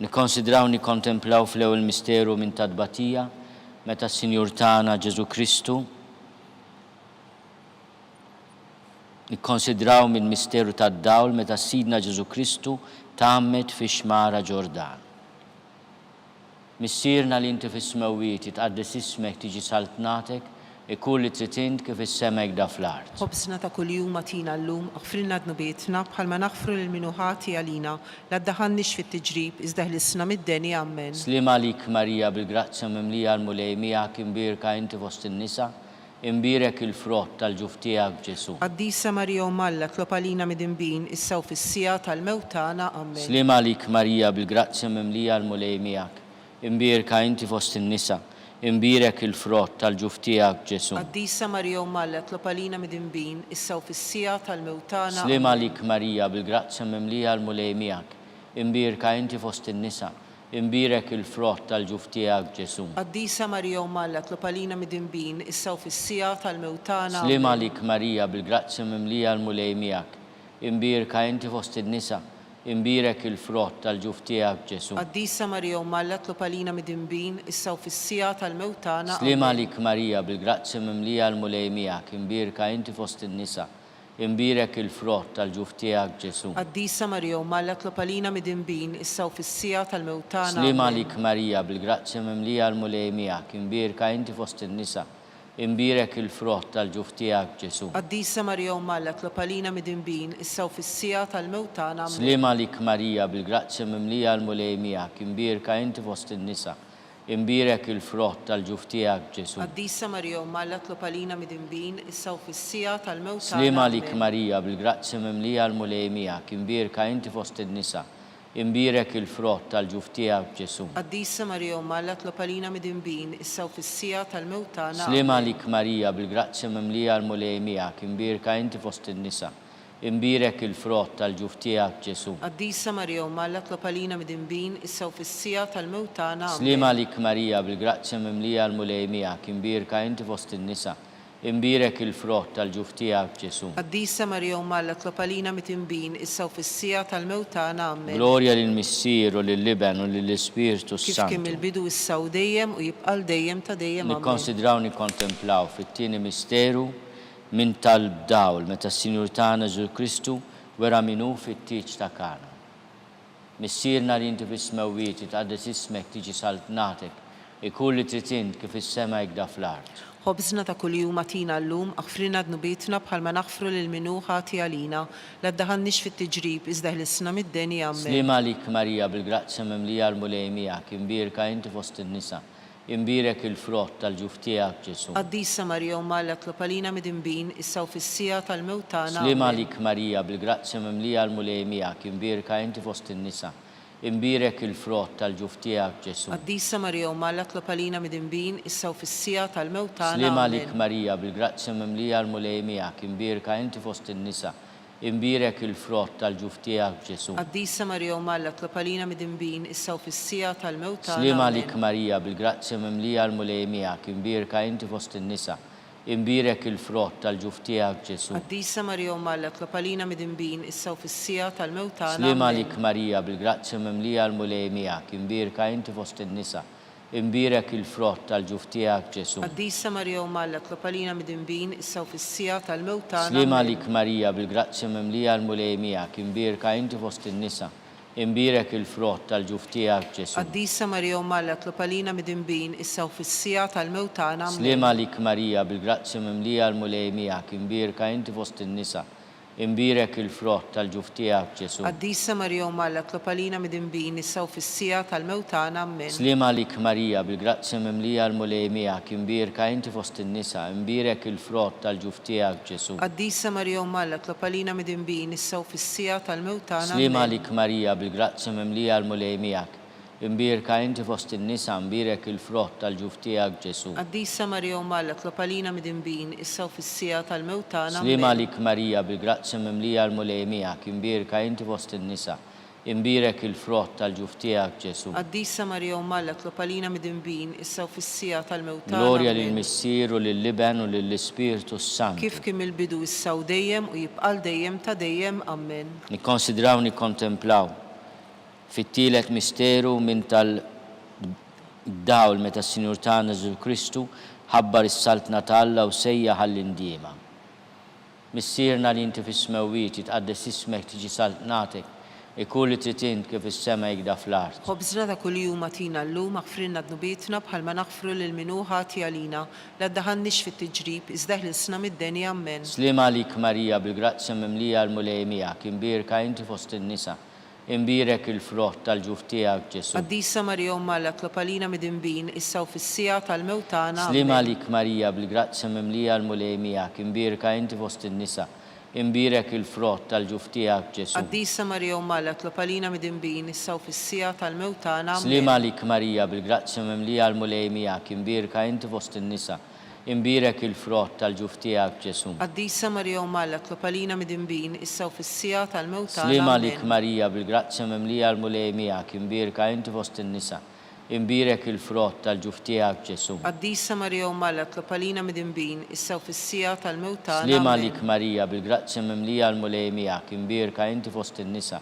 Nikkonsidraw nikkontemplaw fl-ewwel misteru minn tadbatija meta s-Sinjur tagħna Ġesu Kristu nikkonsidraw minn misteru tad-dawl meta Sidna Ġesu Kristu tgħammet fix-xmara Ġordan. Missierna li inti fis-smewwiet jitqaddes ismek tiġi saltnatek ikun li trid int kif is-semek da fl-art. Ħobsna ta' kuljum atina llum, aħfrilna dnubietna bħalma naħfru lil min hu ħati għalina, la ddaħħalniex fit-tiġrib iżda ħlisna mid-deni ammen. Slima lik Marija bil-grazzja mimlija l-mulej miegħek imbirka inti fost in-nisa, imbirek il-frott tal-ġuf tiegħek Ġesu. Qaddisa Marija Malla tlob għalina mid-inbin issa u fis-sija tal-mewt tagħna ammen. Slima lik Marija bil-grazzja mimlija l-mulej miegħek, imbirka inti fost in-nisa, imbirek il-frott tal-ġuf tiegħek Ġesu. Qaddisa Marija Malla tlob għalina mid-inbin issa u fis-sija tal-mewt tagħna. Slima lik Marija bil-grazzja mimlija l-mulej miegħek, imbirka inti fost in-nisa, imbirek il-frott tal-ġuf tiegħek Ġesu. Qaddisa Marija Malla tlob għalina mid-inbin issa u fis-sija tal-mewt tagħna. Slima lik Marija bil-grazzja mimlija l-mulej miegħek, imbirka inti fost in-nisa, imbirek il-frott tal-ġuf tiegħek Ġesu. Qaddisa Marija Umma Alla tlop għalina mid-dinbin issa u fis-sija tal-mewt tagħna. Slima lik Marija bil-grazzja mimlija l-mulej miegħek, imbirka inti fost in-nisa. Imbirek il-frott tal-ġuf tiegħek Ġesu. Qaddisa Marija Umma Alla tlop għalina mid-dinbin issa u fis-sija tal-mewt tagħna. Slima lik Marija bil-grazzja mimlija l-mulej miegħek, imbirka inti fost in-nisa. Imbirek il-frott tal-ġuf tiegħek Ġesu. Qaddisa Marija Umma Alla tlop għalina mid-dinbin issa u fis-sija tal-mewt tagħna. Slima lik Marija bil-grazzja mimlija l-mulej miegħek, imbirka inti fost in-nisa. Imbirek il-frott tal-ġuf tiegħek Ġesu. Qaddisa Marija Umma Alla tlop għalina mid-dinbin issa u fis-sija tal-mewt tagħna. Slima lik Marija bil-grazzja mimlija l-mulej miegħek, imbirka inti fost in-nisa. Imbirek il-frott tal-ġuf tiegħek Ġesu. Qaddisa Marija Umma Alla tlop għalina mid-dinbin issa u fis-sija tal-mewt tagħna. Slima lik Marija bil-grazzja mimlija l-mulej miegħek, imbirka inti fost in-nisa. Imbirek il-frott tal-ġuf tiegħek Ġesu. Qaddisa Marija Umma Alla tlop għalina mid-dinbin issa u fis-sija tal-mewt tagħna. Slima lik Marija bil-grazzja mimlija l-mulej miegħek, imbirka inti fost in-nisa. Imbirek il-frott tal-ġuf tiegħek Ġesu. Qaddisa Marija Umma Alla tlop għalina mid-dinbin issa u fis-sija tal-mewt tagħna. Amen. Glorja lill-Missier u lill-Liben u lill-Ispiritu Kif kien Santu. il-bidu issa u dejjem u jibqal dejjem ta' dejjem. Amen. Nikkonsidraw nikkontemplaw fit-tieni misteru minn tal-bdawl meta s-Sinjur tagħna Ġesu Kristu wera minnu fit-tieġ ta' Kana. Missierna li inti fis-smewwiet tqaddes ismek tiġi saltnatek, ikun li trid int kif is-sema jgda fl-art. Ħobżna ta' kuljum atina llum aħfrina dnubietna bħalma naħfru lil minnu ħati għalina la ddaħannix fit-tiġrib iżda ħlisna mid-denja. Amen. Slima lik Marija bil-grazzja mimlija l-mulej miegħek, imbirka inti fost in-nisa. Imbirek il-frott tal-ġuf tiegħek Ġesu. Qaddisa Marija Umma Alla tlop għalina mid-dinbin issa u fis-sija tal-mewt tagħna. Slima Amen. lik Marija bil-grazzja mimlija l-mulej miegħek, imbirka inti fost in-nisa. Imbirek il-frott tal-ġuf tiegħek Ġesu. Qaddisa Marija Umma Alla tlop għalina mid-dinbin issa u fis-sija tal-mewt tagħna. Slima Amen. lik Marija bil-grazzja mimlija l-mulej miegħek, imbirka inti fost in-nisa. Imbirek il-frott tal-ġuf tiegħek Ġesu. Qaddisa Marija Umma Alla tlop għalina mid-dinbin issa u fis-sija tal-mewt tagħna. Slima Amen. lik Marija bil-grazzja mimlija l-mulej miegħek, imbirka inti fost in-nisa. Imbirek il-frott tal-ġuf tiegħek Ġesu. Qaddisa Marija Umma Alla tlop għalina mid-dinbin issa u fis-sija tal-mewt tagħna. Slima Amen. lik Marija bil-grazzja mimlija l-mulej miegħek, imbirka inti fost in-nisa. Imbirek il-frott tal-ġuf tiegħek Ġesu. Qaddisa Marija Umma Alla tlop għalina mid-dinbin issa u fis-sija tal-mewt tagħna. Slima Amen. lik Marija bil-grazzja mimlija l-mulej miegħek, imbirka inti fost in-nisa. Imbirek il-frott tal-ġuf tiegħek Ġesu. Qaddisa Marija Umma Alla tlop għalina mid-dinbin issa u fis-sija tal-mewt tagħna. Amen. Slima lik Marija bil-grazzja mimlija l-mulej miegħek, imbirka inti fost in-nisa. Imbirek il-frott tal-ġuf tiegħek Ġesu. Qaddisa Marija Umma Alla tlop għalina mid-dinbin issa u fis-sija tal-mewt tagħna. Amen. Slima lik Marija bil-grazzja mimlija l-mulej miegħek, imbirka inti fost in-nisa. Imbirek il-frott tal-ġuf tiegħek Ġesu. Qaddisa Marija Umma Alla tlop għalina mid-dinbin issa u fis-sija tal-mewt tagħna. Slima Amen. lik Marija bil-grazzja mimlija l-mulej miegħek, imbirka inti fost in-nisa. Imbirek il-frott tal-ġuf tiegħek Ġesu. Qaddisa Marija Umma Alla tlop għalina mid-dinbin issa u fis-sija tal-mewt tagħna. Slima Amen. lik Marija bil-grazzja mimlija l-mulej miegħek, imbirka inti fost in-nisa. Imbirek il-frott tal-ġuf tiegħek Ġesu. Qaddisa Marija Umma Alla tlop għalina mid-dinbin issa u fis-sija tal-mewt tagħna. Glorja Amen. lill-Missier u lill-Liben u lill-Ispiritu Santu. Kif kien il-bidu issa u dejjem u jibqal dejjem ta' dejjem. Amen. Nikkonsidraw nikkontemplaw fit-tielet misteru minn tal-dawl meta s-Sinjur tagħna Ġesu Kristu ħabbar is-saltna tal-Alla u sejjaħ għall-indiema. Missierna li inti fis-smewwiet tqaddes ismek tiġi saltnatek, ikun li trid int kif is-sema jgda fl-art. Ħobżna ta' kuljum atina llum aħfrilna dnubietna bħalma naħfru lil minnu ħati għalina la ddaħannix fit-tiġrib iżda ħlisna mid-denja. Amen. Slima lik Marija bil-grazzja mimlija l-mulej miegħek, imbirka inti fost in-nisa. Imbirek il-frott tal-ġuf tiegħek Ġesu. Qaddisa Marija Umma Alla tlop għalina mid-dinbin issa u fis-sija tal-mewt tagħna. Slima Amen. lik Marija bil-grazzja mimlija l-mulej miegħek, imbirka inti fost in-nisa. Imbirek il-frott tal-ġuf tiegħek Ġesu. Qaddisa Marija Umma Alla tlop għalina mid-dinbin issa u fis-sija tal-mewt tagħna. Amen. Slima lik Marija bil-grazzja mimlija l-mulej miegħek, imbirka inti fost in-nisa. Imbirek il-frott tal-ġuf tiegħek Ġesu. Qaddisa Marija Umma Alla tlop għalina mid-dinbin issa u fis-sija tal-mewt tagħna. Slima Amen. lik Marija bil-grazzja mimlija l-mulej miegħek, imbirka inti fost in-nisa. Imbirek il-frott tal-ġuf tiegħek Ġesu. Qaddisa Marija Umma Alla tlop għalina mid-dinbin issa u fis-sija tal-mewt tagħna. Slima Amen. lik Marija bil-grazzja mimlija l-mulej miegħek, imbirka inti fost in-nisa.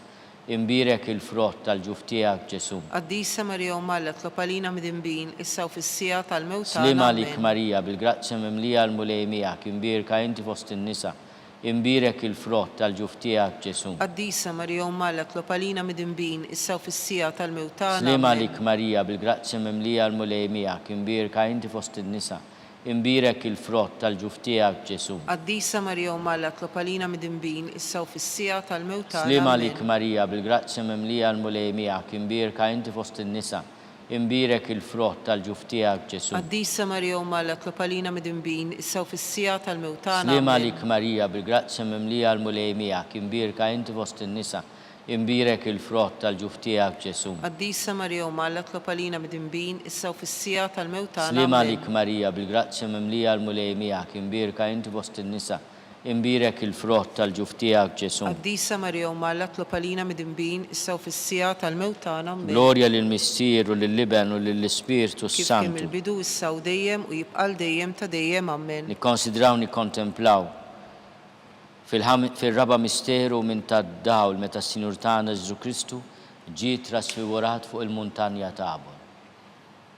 imbirek il-frott tal-ġuf tiegħek Ġesu. Qaddisa Marija Umm Alla, tlob għalina midinbin, issa u fis-sija tal-mewt tagħna. Slima lik Amen. Marija, bil-grazzja mimlija l-mulej miegħek, imbirka inti fost in-nisa, imbirek il-frott tal-ġuf tiegħek Ġesu. Qaddisa Marija Umm Alla, tlob għalina midinbin, issa u fis-sija tal-mewt tagħna. Slima Amen. lik Marija, bil-grazzja mimlija l-mulej miegħek, imbirka inti fost in-nisa, imbirek il-frott tal-ġuf tiegħek Ġesu. Qaddisa Marija Umm Alla, tlob għalina midinbin, issa u fis-sija tal-mewt tagħna. Slima Amen. lik Marija, bil-grazzja mimlija l-mulej miegħek, imbirka inti fost in-nisa, imbirek il-frott tal-ġuf tiegħek Ġesu. Qaddisa Marija Umm Alla, tlob għalina midinbin, issa u fis-sija tal-mewt tagħna. Slima Amen. lik Marija, bil-grazzja mimlija l-mulej miegħek, imbirka inti fost in-nisa, imbirek il-frott tal-ġuf tiegħek Ġesu. Qaddisa Marija Umm Alla, tlob għalina midinbin, issa u fis-sija tal-mewt tagħna. Slima Amen. lik Marija, bil-grazzja mimlija l-mulej miegħek, imbirka inti fost in-nisa, imbirek il-frott tal-ġuf tiegħek Ġesu. Qaddisa Marija Umm Alla, tlob għalina midinbin, issa u fis-sija tal-mewt tagħna. Amen. Glorja lill-Missier u lill-Liben u lill-Ispirtu Kif kien Santu. il-bidu issa u dejjem u jibqal dejjem ta' dejjem. Amen. Nikkonsidraw nikkontemplaw fil-raba misteru minn tad-dawl meta s-Sinjur tagħna Ġesu Kristu ġie trasfigurat fuq il-muntanja Tabor.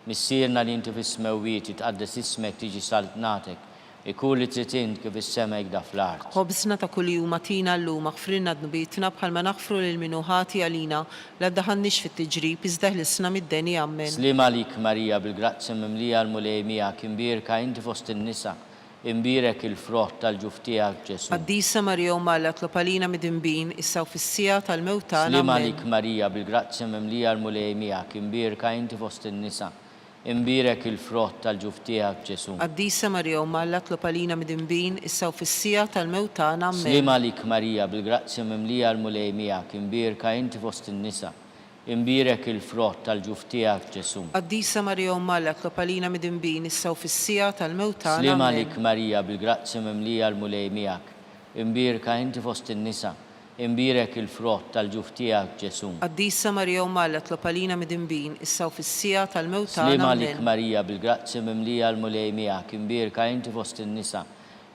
Missierna li inti fis-smewwiet jitqaddes ismek tiġi saltnatek, ikun li trid int kif is-sema jgda fl-art. Ħobsna ta' kuljum atina llum aħfrilna dnubietna bħalma naħfru lil minuħati għalina la ddaħannix fit-tiġrib iżda ħlisna mid-deni. Amen. Slima lik Marija, bil-grazzja mimlija l-mulej miegħek, imbirka inti fost in-nisa, imbirek il-frott tal-ġuf tiegħek Ġesu. Qaddisa Marija Umm Alla, tlob għalina midinbin, issa u fis-sija tal-mewt tagħna. Slima Amen. lik Marija, bil-grazzja mimlija l-mulej miegħek, imbirka inti fost in-nisa, imbirek il-frott tal-ġuf tiegħek Ġesu. Qaddisa Marija Umm Alla, tlob għalina midinbin, issa u fis-sija tal-mewt tagħna. Amen. Slima lik Marija, bil-grazzja mimlija l-mulej miegħek, imbirka inti fost in-nisa, imbirek il-frott tal-ġuf tiegħek Ġesu. Qaddisa Marija Umm Alla, tlob għalina midinbin, issa u fis-sija tal-mewt tagħna. Slima Amen. lik Marija, bil-grazzja mimlija l-mulej miegħek, imbirka inti fost in-nisa, imbirek il-frott tal-ġuf tiegħek Ġesu. Qaddisa Marija Umm Alla, tlob għalina midinbin, issa u fis-sija tal-mewt tagħna. Slima lik Amen. Marija, bil-grazzja mimlija l-mulej miegħek, imbirka inti fost in-nisa,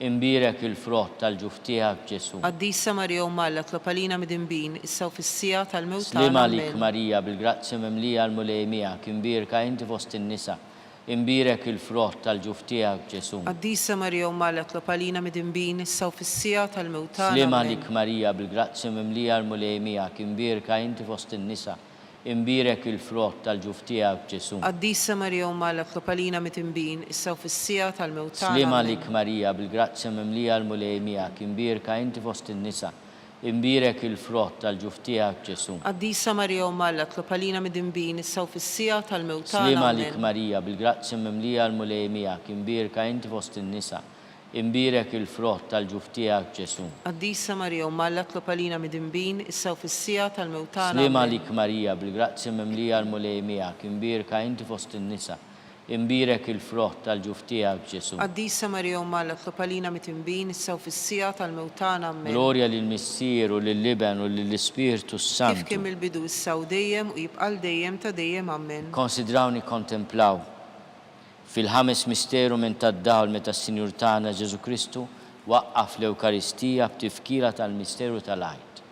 imbirek il-frott tal-ġuf tiegħek Ġesu. Qaddisa Marija Umm Alla, tlob għalina midinbin, issa u fis-sija tal-mewt tagħna. Slima lik Amen. Marija, bil-grazzja mimlija l-mulej miegħek, imbirka inti fost in-nisa, imbirek il-frott tal-ġuf tiegħek Ġesu. Qaddisa Marija Umm Alla, tlob għalina midinbin, issa u fis-sija tal-mewt tagħna. Slima Amen. lik Marija, bil-grazzja mimlija l-mulej miegħek, imbirka inti fost in-nisa, imbirek il-frott tal-ġuf tiegħek Ġesu. Qaddisa Marija Umm Alla, tlob għalina midinbin, issa u fis-sija tal-mewt tagħna. Slima Amen. lik Marija, bil-grazzja mimlija l-mulej miegħek, imbirka inti fost in-nisa, imbirek il-frott tal-ġuf tiegħek Ġesu. Qaddisa Marija Umm Alla, tlob għalina midinbin, issa u fis-sija tal-mewt tagħna. Slima lik Amen. Marija, bil-grazzja mimlija l-mulej miegħek, imbirka inti fost in-nisa, imbirek il-frott tal-ġuf tiegħek Ġesu. Qaddisa Marija Umm Alla, tlob għalina midinbin, issa u fis-sija tal-mewt tagħna. Slima Amen. lik Marija, bil-grazzja mimlija l-mulej miegħek, imbirka inti fost in-nisa, imbirek il-frott tal-ġuf tiegħek Ġesu. Qaddisa Marija Umm Alla, tlob għalina midinbin, issa u fis-sija tal-mewt tagħna. Amen. Glorja lill-Missier u lill-Liben u lill-Ispirtu Kif Santu. kien il-bidu issa u dejjem u jibqal dejjem ta' dejjem. Amen. Konsidraw nikkontemplaw fil-ħames misteru minn tad-dawl meta s-Sinjur tagħna Ġesu Kristu waqqaf l-Ewkaristija b'tifkira tal-misteru tal-għajt.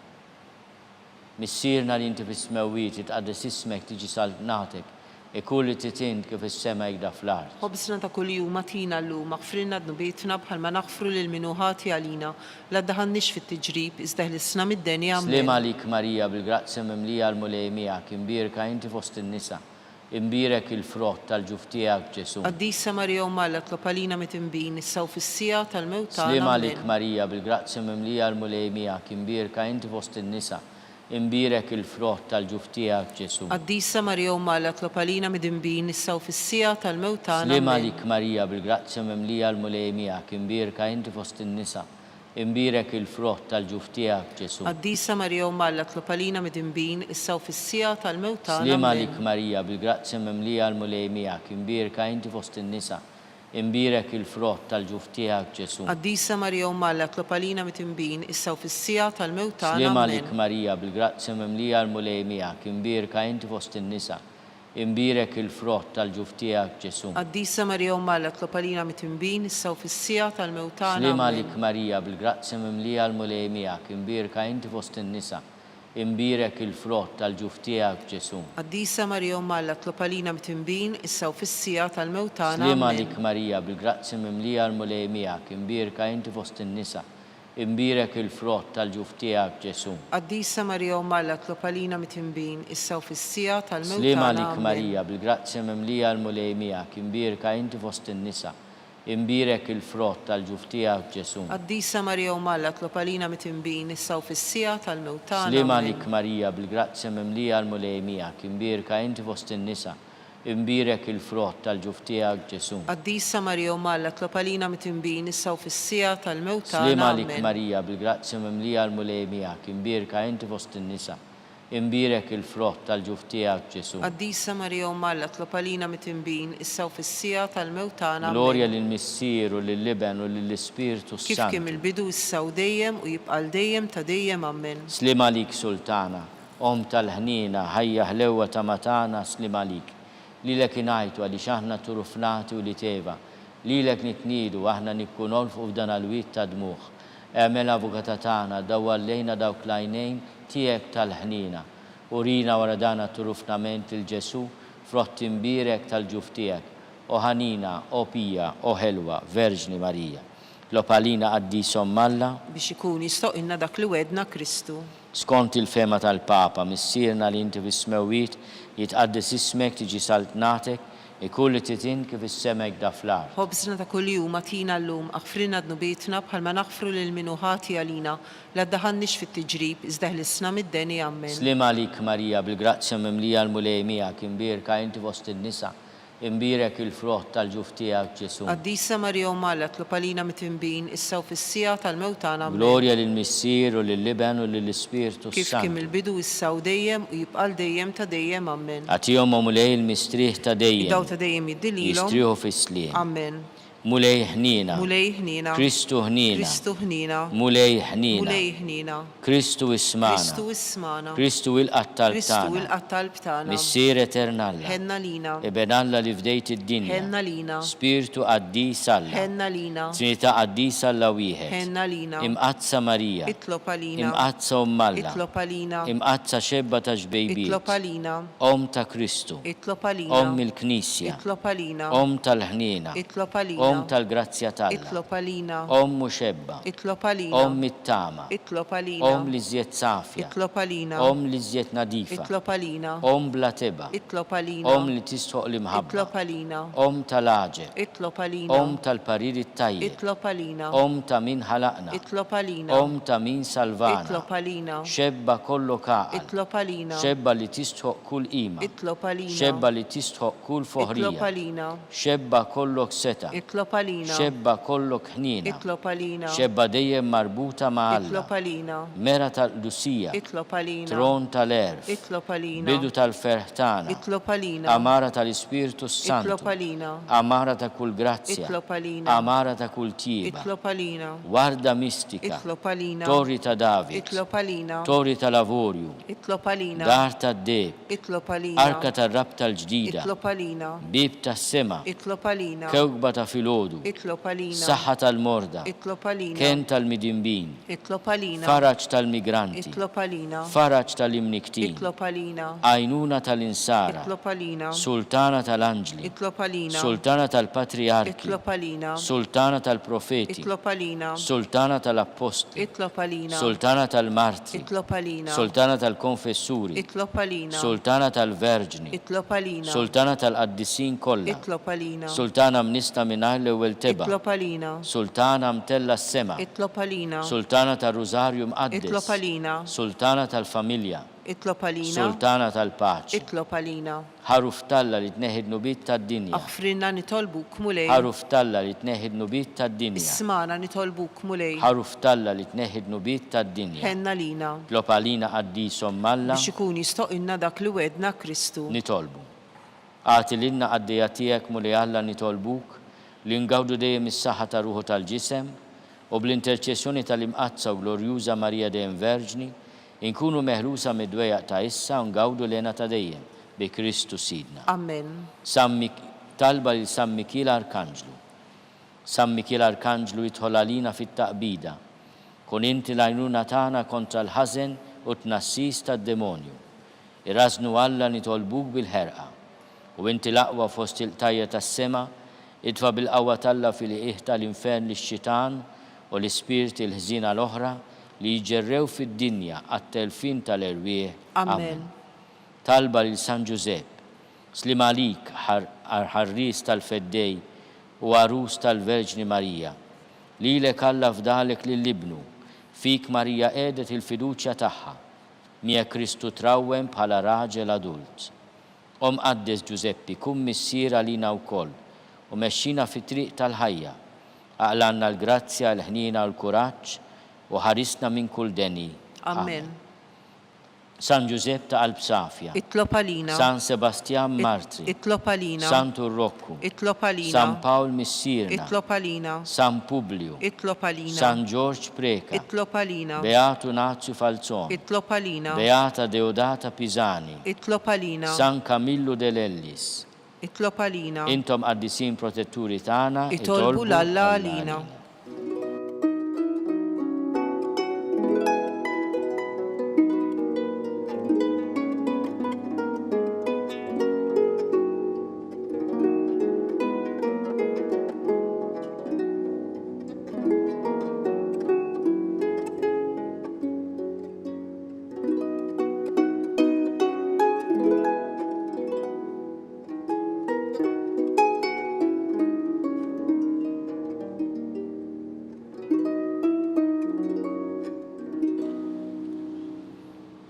Missierna li inti fis-smewwiet jitqaddes ismek tiġi saltnatek, ikun li trid int kif is-sema jgda fl-art. Ħobsna ta' kuljum atina llum aħfrilna dnubietna bħalma naħfru lil minuħati għalina la ddaħannix fit-tiġrib iżda ħlisna mid-deni. Amen. Slima lik Marija, bil-grazzja mimlija l-mulej miegħek, imbirka inti fost in-nisa, imbirek il-frott tal-ġuf tiegħek Ġesu. Qaddisa Marija Umm Alla, tlob għalina midinbin, issa u fis-sija tal-mewt tagħna. Slima lik Amen. Marija, bil-grazzja mimlija l-mulej miegħek, imbirka inti fost in-nisa, imbirek il-frott tal-ġuf tiegħek Ġesu. Qaddisa Marija Umm Alla, tlob għalina midinbin, issa u fis-sija tal-mewt tagħna. Slima Amen. lik Marija, bil-grazzja mimlija l-mulej miegħek, imbirka inti fost in-nisa, imbirek il-frott tal-ġuf tiegħek Ġesu. Qaddisa Marija Umm Alla, tlob għalina midinbin, issa u fis-sija tal-mewt tagħna. Slima Amen. lik Marija, bil-grazzja mimlija l-mulej miegħek, imbirka inti fost in-nisa, imbirek il-frott tal-ġuf tiegħek Ġesu. Qaddisa Marija Umm Alla, tlob għalina midinbin, issa u fis-sija tal-mewt tagħna. Slima Amen. lik Marija, bil-grazzja mimlija l-mulej miegħek, imbirka inti fost in-nisa, imbirek il-frott tal-ġuf tiegħek Ġesu. Qaddisa Marija Umm Alla, tlob għalina midinbin, issa u fis-sija tal-mewt tagħna. Slima Amen. lik Marija, bil-grazzja mimlija l-mulej miegħek, imbirka inti fost in-nisa, imbirek il-frott tal-ġuf tiegħek Ġesu. Qaddisa Marija Umm Alla tlob għalina mitinbin issa u fis-sija tal-mewt tagħna. Slima Amen. lik Marija bil-grazzi mimlija l-mulej miegħek, imbirka inti fost in-nisa, imbirek il-frott tal-ġuf tiegħek Ġesu. Qaddisa Marija Umm Alla tlob għalina mitinbin issa u fis-sija tal-mewt Slima tagħna. lik Amen. Marija bil-grazzi mimlija l-mulej miegħek, imbirka inti fost in-nisa, imbirek il-frott tal-ġuf tiegħek Ġesu. Qaddisa Marija Umm Alla tlob għalina mitinbin issa u fis-sija tal-mewt tagħna. Slima Amen. lik Marija bil-grazzi mimlija l-mulej miegħek, imbirka inti fost in-nisa, imbirek il-frott tal-ġuf tiegħek Ġesu. Qaddisa Marija Umm Alla tlob għalina mitinbin issa u fis-sija tal-mewt tagħna. Slima lik Amen. Marija bil-grazzi mimlija l-mulej miegħek, imbirka inti fost in-nisa, imbirek il-frott tal-ġuf tiegħek Ġesu. Qaddisa Marija Umm Alla tlob għalina mitinbin issa u fis-sija tal-mewt tagħna. Glorja Amen. lill-Missier u lill-Liben u lill-Ispirtu Kif Sant. kemm il-bidu issa u dejjem u jibqa' dejjem ta' dejjem. Amen. Slima lik Sultana, Om tal-ħnina, ħajja ħlewa ta' matana, slima lik. Lilek inajtu għaliex aħna turufnati u li teva. Lilek nitnidu aħna nikkunolfu f'dan għal-wit ta' dmuħ. E'mel avukata tagħna dawwallejna dawk l-għajnejn tiegħek tal-ħnina. Urina wara dana turufnament il-Ġesu, frott imbirek tal-ġuf tiegħek. O ħanina, o pija, o ħelwa, Verġni Marija. Lopalina Qaddisom Malla, Biex ikun jistoqilna dak li wedna Kristu. skont il-fema tal-Papa, missierna li inti fis-smewit, jitqaddis ismek tiġi saltnatek, ikun li titin kif is-semek daflar. Ħobżna ta' kuljum atina llum aħfrilna dnubietna bħalma naħfru lil min hu ħati għalina la ddaħannix fit-tiġrib iżda ħlisna mid-deni. Amen. Slima lik Marija bil-grazzja mimlija l-mulej miegħek, imbirka inti fost in-nisa, imbirek il-frott tal-ġuf tiegħek Ġesu. Qaddisa Marija Umm Alla tlob għalina mitinbin issa u fis-sija tal-mewt tagħna. Amen. Glorja lill-Missier u lill-Liben u lill-Ispirtu Kif Sant. kemm il-bidu issa u dejjem u jibqa' dejjem ta' dejjem. Amen. Għatihom mulej il-mistrieħ ta' Daw dejjem, ta' dejjem jiddililhom. jistriħu fis-sliem. Amen. Mulej ħnina, Mulej ħnina. Kristu ħnina, Kristu ħnina. mulej ħnina, Mulej ħnina. Kristu ismana, Kristu ismana. Kristu il-qattal Kristu tagħna, il-qattal b'tagħna. Missier eternalla, Ħenna lina. Ibenalla li fdejt id-dinja, Ħenna lina. Spiritu qaddis Alla, Ħenna lina. Trinità qaddisa Alla wieħed, Ħenna lina. imqazza Marija, Itlob għalina. imqazza Umm Alla, Itlob għalina. imqazza xebba ta' ġbejbiet, Itlob għalina. Om ta' Kristu, Itlob għalina. Om il-Knisja, Itlob għalina. Om tal-ħnina, Itlob għalina. Om tal-grazzja Alla, Itlob għalina. Om muxebba, Itlob għalina. Om it-tama, Itlob għalina. Om li zjed safja, Itlob għalina. Om li zjed nadifa, Itlob għalina. Om bla teba, Itlob għalina. Om li tistħoq l-imħabba, Itlob għalina. Om tal-aġeb, Itlob għalina. Om tal-parir it-tajjeb, Itlob għalina. Om ta' min ħalaqna, Itlob għalina. Om ta' min salvana, Itlob għalina. xebba kollu kaqal, Itlob għalina. xebba li tistħoq kull ima, Itlob għalina. xebba li tistħoq kull Itlob foħrija, għalina. xebba kollok seta, Itlob għalina. xebba kollok ħnina, Itlob għalina. xebba dejjem marbuta ma' Alla, Itlob għalina. mera tal-Lusija, Itlob għalina. tron tal-erf, Itlob għalina. bidu tal-ferħtana, Itlob għalina. amara tal-Ispirtu Itlob Santu, għalina. amara ta' kull grazzja, Itlob għalina. amara ta' kull tieba, Itlob għalina. warda mistika, Itlob għalina. torri ta' David, Itlob għalina. torri ta' lavorju, Itlob għalina. dar ta' deb, Itlob għalina. arka ta' rab tal-ġdida, Itlob għalina. bib ta' sema, Itlob għalina. kewkba ta' filodu, Itlob għalina. saħħa tal-morda, Itlob għalina. ken tal-midimbin, Itlob għalina. faraġ tal-migranti, Itlob għalina. faraġ tal-imniktin, Itlob għalina. għajnuna tal-insara, Itlob għalina. sultana tal-anġli, Itlob għalina. sultana tal-patriarki, Itlob għalina. sultana tal-profeti, Itlob għalina. sultana tal-apposti, Itlob għalina. sultana tal-martri, Itlob għalina. sultana tal-konfessuri, Itlob għalina. sultana tal-verġni, Itlob għalina. sultana tal-qaddisin kollha, Itlob għalina. sultana mnista mingħajr l-ewwel teba, Itlob għalina. sultana mtella s-sema, Itlob għalina. sultana tal-rużarju Itlob mqaddes, għalina. sultana tal-familja, Itlob għalina. sultana tal-paċi, Itlob għalina. ħaruf talla li tneħid nubit tad-dinja, Aħfrinna nitolbuk mulej. ħaruf talla li tneħid nubit tad-dinja, Ismana nitolbuk mulej. ħaruf talla li tneħid nubit tad-dinja, Ħenna lina. Lopalina Qaddisom Malla, Biex ikun jistoqilna dak li wedna Kristu. nitolbu. Għati l-inna għaddija tijek mulej Alla nitolbuk, li ngawdu dejjem is-saħħa ta' ruħu tal-ġisem, u bl-interċessjoni tal-imqazza u glorjuża Marija dejjem Verġni, inkunu meħlusa mid-dwejaq ta' issa u ngawdu lena ta' dejjem bi Kristu Sidna. Amen. Talba li San Mikil Arkanġlu. San Mikil Arkanġlu jidħol għalina fit-taqbida. Kun inti l-għajnuna tagħna kontra l-ħażen u tnassis tad-demonju. Irraznu Alla nitolbuk bil-ħerqa. U inti l-aqwa fost il-tajja tas-sema, idfa bil-qawwa talla fil-qiegħ tal-infern lix-xitan u l-ispirti l-ħżina l-oħra li jġerrew fid-dinja għat-telfin tal-erwieħ. Amen. Talba lil San Giuseppe, slim għalik ħarris tal-feddej u għarus tal-Verġni Marija, lilek Alla fdalek lill-ibnu, fik Marija qiegħdet il-fiduċja tagħha, mija Kristu trawwem bħala raġel adult. Qaddes Giuseppi, kun missier għalina wkoll u mexxina fit-triq tal-ħajja, aqlanna l-grazzja, l-ħnina u l-kuraġġ u ħarisna minn kull deni. Amen. San Giuseppe ta' qalb safja. Itlob għalina. San Sebastian Martri. Itlob għalina. San Turrokku. Itlob għalina. San Paul Missirna. Itlob għalina. San Publio. Itlob għalina. San George Preka. Itlob għalina. Beatu Nazio Falzon. Itlob għalina. Beata Deodata Pisani. Itlob għalina. San Camillo dell'Ellis. Itlob għalina. Intom qaddisin protetturi tagħna. Itolbu l-Alla għalina.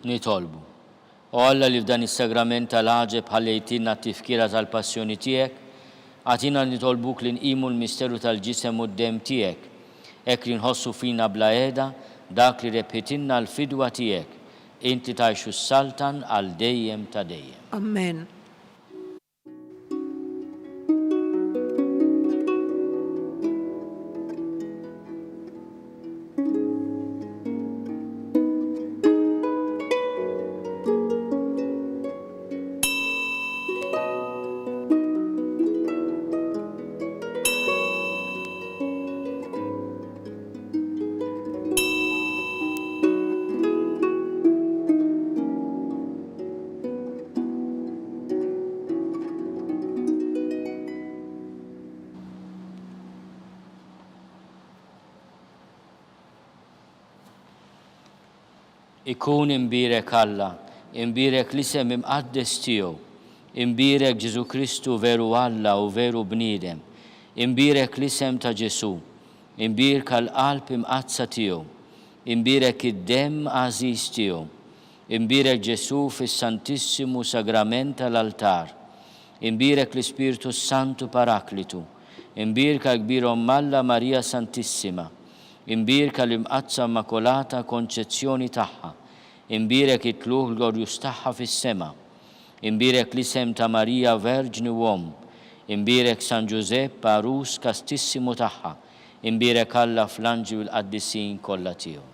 Nitolbu. U Alla li f'dan is-sagrament tal-ħaġeb ħallejtinna t-tifkira tal-passjoni tiegħek, għatina nitolbuk li nqimu l-misteru tal-ġisem u d-dem tiegħek, hekk li nħossu fina bla qiegħda dak li rebħitinna l-fidwa tiegħek, inti tgħixu s-saltan għal dejjem ta' dejjem. Amen. Ikun imbirek Alla, imbirek l-isem imqaddes tiegħu, imbirek Ġesu Kristu veru Alla u veru bniedem, imbirek l-isem ta' Ġesu, imbirek l-qalb imqazza tiegħu, imbirek id-dem għażiż tiegħu, imbirek Ġesu fis-Santissimu Sagrament tal-altar, imbirek l-Ispiritu Santu Paraklitu, imbirek kbir Omm Alla Marija Santissima, imbirek l-imqazza Immakolata Konċezzjoni tagħha, imbirek it-tluħ l-glorjus tagħha fis-sema, imbirek l-isem ta' Marija Verġni u Omm, imbirek San Giuseppe Arus Kastissimu tagħha, imbirek Alla fl-anġli u l-qaddisin kollha tiegħu.